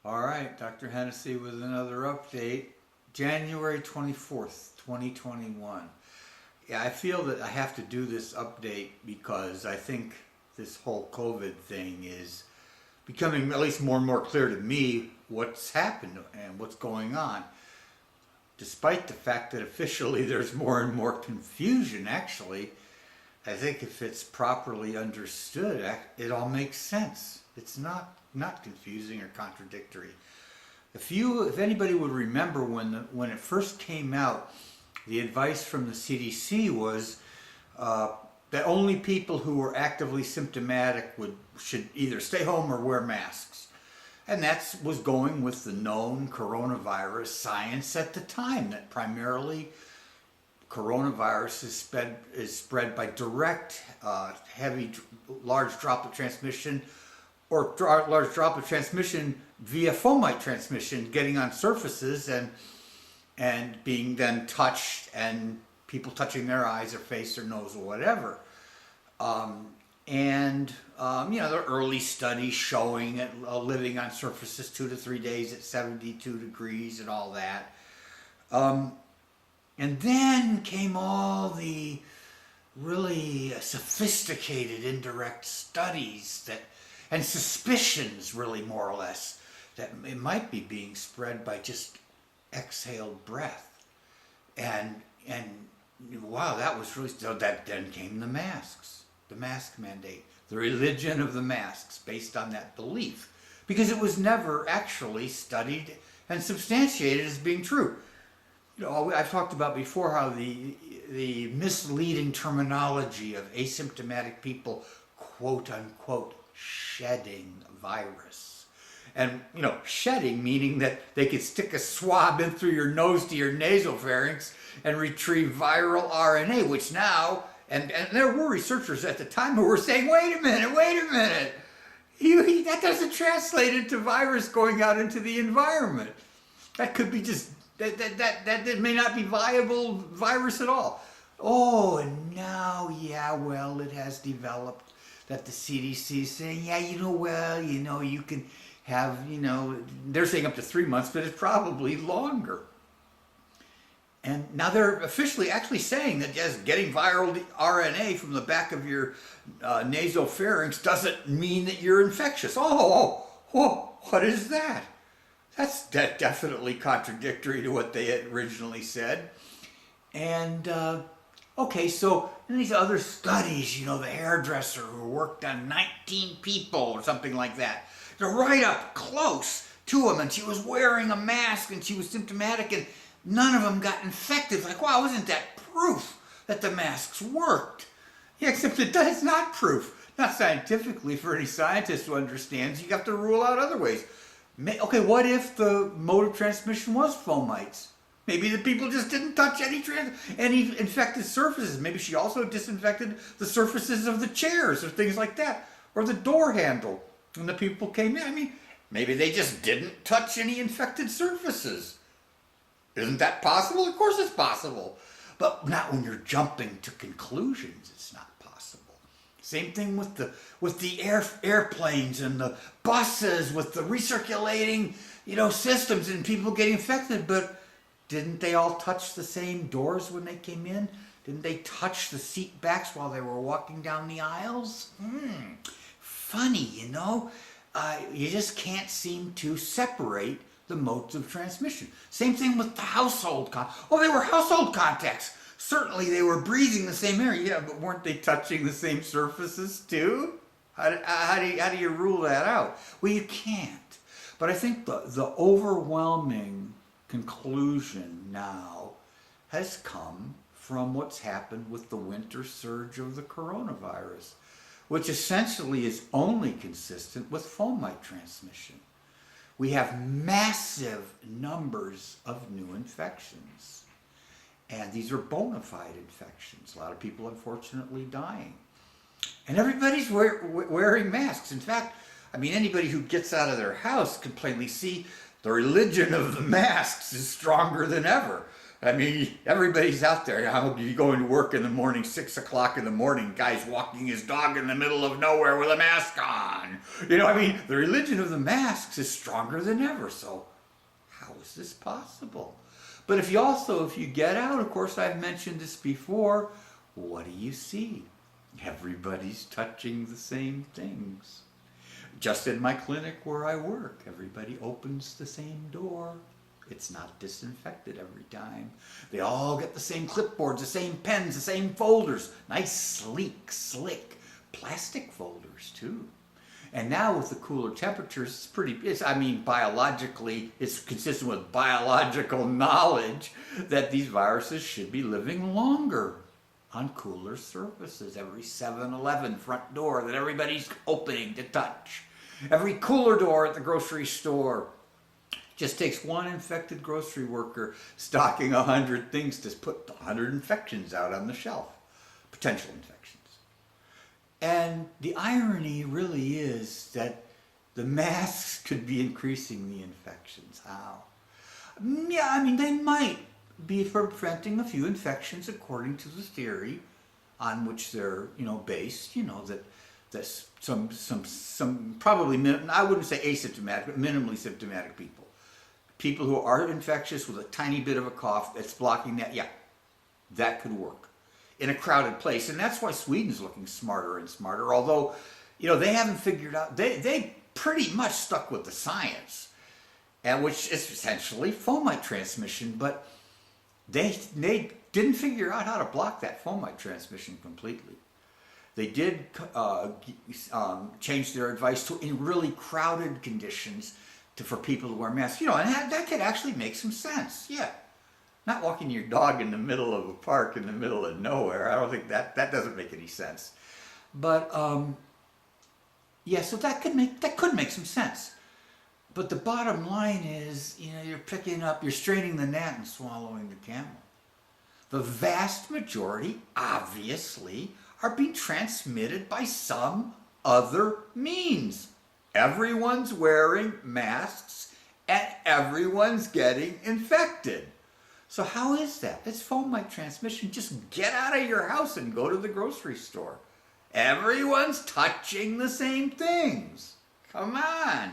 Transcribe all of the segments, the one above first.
All right, Dr. Hennessy with another update. January 24th, 2021. Yeah, I feel that I have to do this update because I think this whole COVID thing is becoming at least more and more clear to me what's happened and what's going on. Despite the fact that officially there's more and more confusion, actually, I think if it's properly understood, it all makes sense. It's not confusing or contradictory. If anybody would remember when it first came out, the advice from the CDC was that only people who were actively symptomatic should either stay home or wear masks. And that was going with the known coronavirus science at the time, that primarily coronavirus is spread by direct, large droplet transmission, or large droplet transmission via fomite transmission, getting on surfaces and being then touched, and people touching their eyes or face or nose or whatever. The early studies showing it living on surfaces 2 to 3 days at 72 degrees and all that. And then came all the really sophisticated indirect studies and suspicions, really, more or less, that it might be being spread by just exhaled breath. And wow, that was really, so that then came the masks, the mask mandate, the religion of the masks based on that belief, because it was never actually studied and substantiated as being true. I've talked about before how the misleading terminology of asymptomatic people, quote unquote, shedding virus. And, shedding meaning that they could stick a swab in through your nose to your nasopharynx and retrieve viral RNA, which now, and there were researchers at the time who were saying, wait a minute, that doesn't translate into virus going out into the environment. That could be just, that may not be viable virus at all. Oh, and now, it has developed that the CDC is saying, you can have, they're saying up to 3 months, but it's probably longer. And now they're officially actually saying that just getting viral RNA from the back of your nasopharynx doesn't mean that you're infectious. What is that? That's definitely contradictory to what they had originally said. And, so in these other studies, the hairdresser who worked on 19 people or something like that, they're right up close to him, and she was wearing a mask and she was symptomatic, and none of them got infected. It's like, wow, isn't that proof that the masks worked? Yeah, except it's not proof. Not scientifically for any scientist who understands. You have to rule out other ways. Okay, what if the mode of transmission was fomites? Maybe the people just didn't touch any infected surfaces. Maybe she also disinfected the surfaces of the chairs or things like that, or the door handle when the people came in. Maybe they just didn't touch any infected surfaces. Isn't that possible? Of course it's possible. But not when you're jumping to conclusions. It's not possible. Same thing with the airplanes and the buses with the recirculating, systems and people getting infected. But didn't they all touch the same doors when they came in? Didn't they touch the seat backs while they were walking down the aisles? Funny, you just can't seem to separate the modes of transmission. Same thing with the household they were household contacts. Certainly they were breathing the same air, but weren't they touching the same surfaces too? How do you rule that out? Well, you can't. But I think the overwhelming conclusion now has come from what's happened with the winter surge of the coronavirus, which essentially is only consistent with fomite transmission. We have massive numbers of new infections. And these are bona fide infections. A lot of people, unfortunately, dying. And everybody's wearing masks. In fact, anybody who gets out of their house can plainly see the religion of the masks is stronger than ever. I mean, everybody's out there. How you going to work in the morning, 6 o'clock in the morning, guy's walking his dog in the middle of nowhere with a mask on. You know, I mean, the religion of the masks is stronger than ever. So how is this possible? But if you get out, of course, I've mentioned this before, what do you see? Everybody's touching the same things. Just in my clinic where I work, everybody opens the same door. It's not disinfected every time. They all get the same clipboards, the same pens, the same folders. Nice, sleek, slick plastic folders too. And now with the cooler temperatures, biologically, it's consistent with biological knowledge that these viruses should be living longer on cooler surfaces. Every 7-Eleven front door that everybody's opening to touch. Every cooler door at the grocery store. Just takes one infected grocery worker stocking 100 things to put 100 infections out on the shelf. Potential infections. And the irony really is that the masks could be increasing the infections. How? Yeah, I mean, they might be preventing a few infections according to the theory on which they're, based, that's some probably, I wouldn't say asymptomatic, but minimally symptomatic people. People who are infectious with a tiny bit of a cough that's blocking that, yeah, that could work in a crowded place. And that's why Sweden's looking smarter and smarter, although, they haven't figured out, they pretty much stuck with the science, and which is essentially fomite transmission, but they didn't figure out how to block that fomite transmission completely. They did change their advice to, in really crowded conditions, for people to wear masks. And that could actually make some sense. Yeah. Not walking your dog in the middle of a park in the middle of nowhere. I don't think that doesn't make any sense. But so that could make some sense. But the bottom line is, you're straining the gnat and swallowing the camel. The vast majority, obviously, are being transmitted by some other means. Everyone's wearing masks and everyone's getting infected. So how is that? It's fomite transmission. Just get out of your house and go to the grocery store. Everyone's touching the same things. Come on.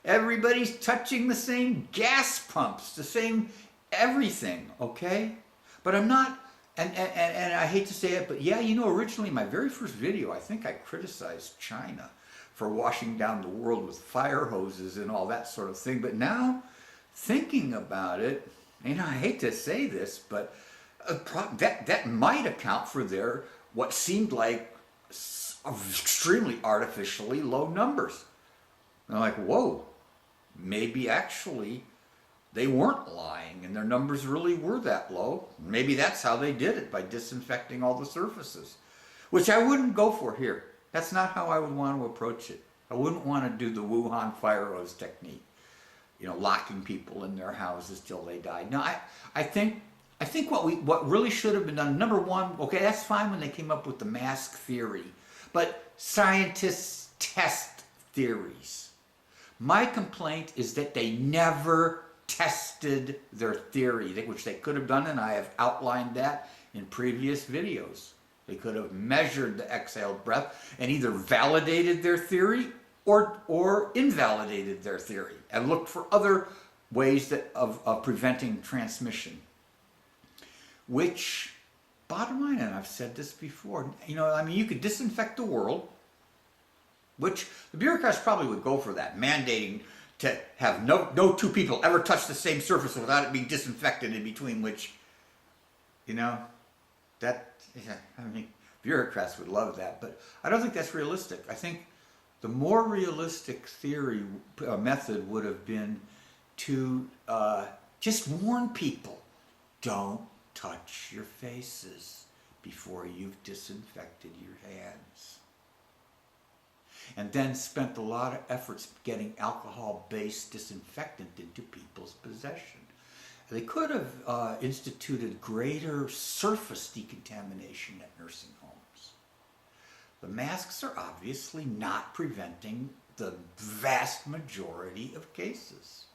Everybody's touching the same gas pumps, the same everything, okay? But I'm not, and I hate to say it, but yeah, originally my very first video, I think I criticized China for washing down the world with fire hoses and all that sort of thing. But now, thinking about it, I hate to say this, but that might account for what seemed like extremely artificially low numbers. And I'm like, whoa, maybe actually they weren't lying and their numbers really were that low. Maybe that's how they did it, by disinfecting all the surfaces, which I wouldn't go for here. That's not how I would want to approach it. I wouldn't want to do the Wuhan fire hose technique, locking people in their houses till they die. No, I think what really should have been done, number one, okay, that's fine when they came up with the mask theory, but scientists test theories. My complaint is that they never tested their theory, which they could have done, and I have outlined that in previous videos. They could have measured the exhaled breath and either validated their theory or invalidated their theory and looked for other ways of preventing transmission. Which, bottom line, and I've said this before, you could disinfect the world, which the bureaucrats probably would go for that, mandating to have no two people ever touch the same surface without it being disinfected in between, which, bureaucrats would love that, but I don't think that's realistic. I think the more realistic method would have been to just warn people, don't touch your faces before you've disinfected your hands. And then spent a lot of efforts getting alcohol-based disinfectant into people's possession. They could have instituted greater surface decontamination at nursing homes. The masks are obviously not preventing the vast majority of cases.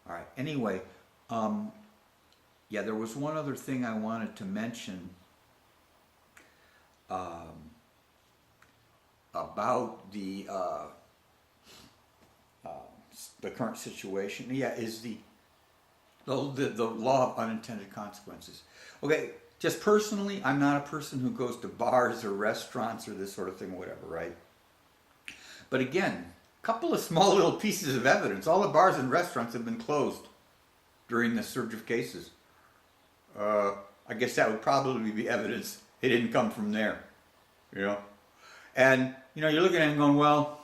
All right, anyway, Yeah, there was one other thing I wanted to mention about the current situation. Yeah, is the law of unintended consequences. Okay, just personally, I'm not a person who goes to bars or restaurants or this sort of thing, whatever, right? But again, a couple of small little pieces of evidence. All the bars and restaurants have been closed during this surge of cases. I guess that would probably be evidence it didn't come from there, you know? And, you know, you're looking at it and going, well,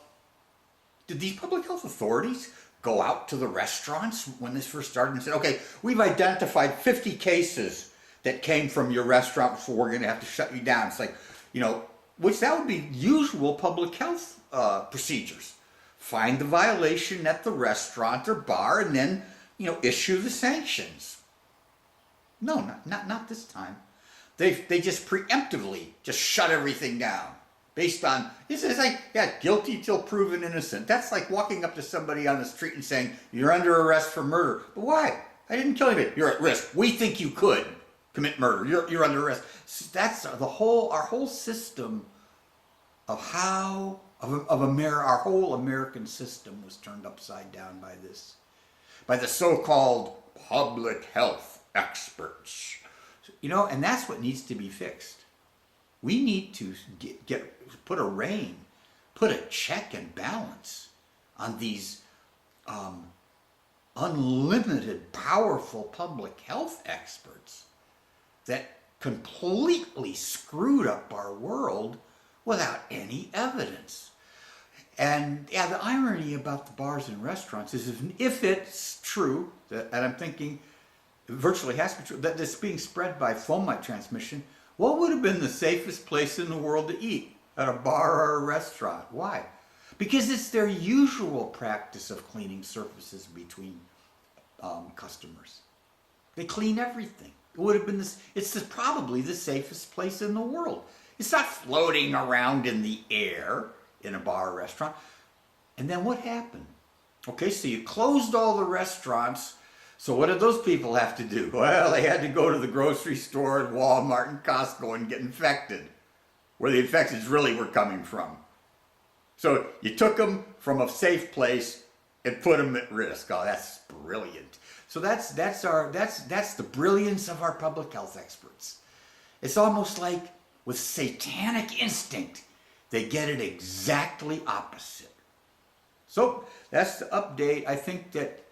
did these public health authorities go out to the restaurants when this first started and said, okay, we've identified 50 cases that came from your restaurant, so we're going to have to shut you down? It's like, you know, which that would be usual public health procedures. Find the violation at the restaurant or bar and then, you know, issue the sanctions. No, not this time. They just preemptively just shut everything down based on, it's like, yeah, guilty till proven innocent. That's like walking up to somebody on the street and saying, you're under arrest for murder. But why? I didn't kill anybody. You're at risk. We think you could commit murder. You're under arrest. That's our whole system of how, our whole American system was turned upside down by this, by the so-called public health experts. You know, and that's what needs to be fixed. We need to put a check and balance on these unlimited, powerful public health experts that completely screwed up our world without any evidence. And yeah, the irony about the bars and restaurants is if it's true, and I'm thinking it virtually has to be true, that this being spread by fomite transmission, what would have been the safest place in the world to eat? At a bar or a restaurant. Why? Because it's their usual practice of cleaning surfaces between customers. They clean everything. It would have been probably the safest place in the world. It's not floating around in the air in a bar or restaurant. And then what happened? Okay, so you closed all the restaurants. So what did those people have to do? Well, they had to go to the grocery store and Walmart and Costco and get infected, where the infections really were coming from. So you took them from a safe place and put them at risk. Oh, that's brilliant. So that's the brilliance of our public health experts. It's almost like with satanic instinct, they get it exactly opposite. So that's the update. I think that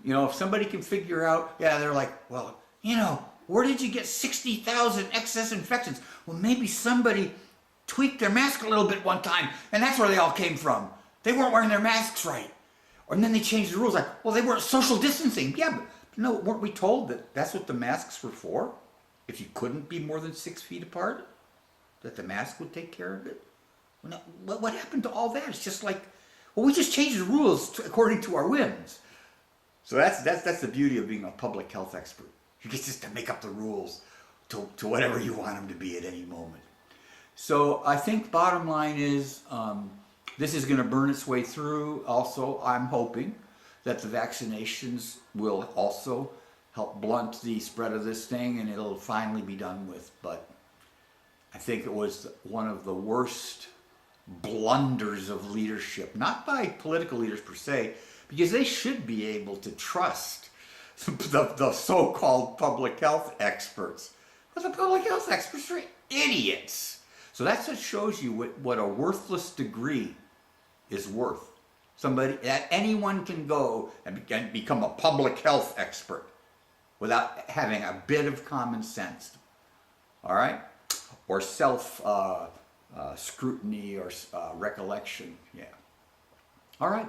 you know, if somebody can figure out, yeah, they're like, well, you know, where did you get 60,000 excess infections? Well, maybe somebody tweaked their mask a little bit one time, and that's where they all came from. They weren't wearing their masks right. And then they changed the rules, like, well, they weren't social distancing. Yeah, but no, weren't we told that that's what the masks were for? If you couldn't be more than 6 feet apart, that the mask would take care of it? Well, no, what happened to all that? It's just like, well, we just changed the rules according to our whims. So that's the beauty of being a public health expert. You get just to make up the rules to whatever you want them to be at any moment. So I think bottom line is this is going to burn its way through. Also, I'm hoping that the vaccinations will also help blunt the spread of this thing and it'll finally be done with. But I think it was one of the worst blunders of leadership, not by political leaders per se, because they should be able to trust the so-called public health experts. But the public health experts are idiots. So that's what shows you what a worthless degree is worth. Somebody that anyone can go and become a public health expert without having a bit of common sense. All right? Or self scrutiny or recollection. Yeah. All right.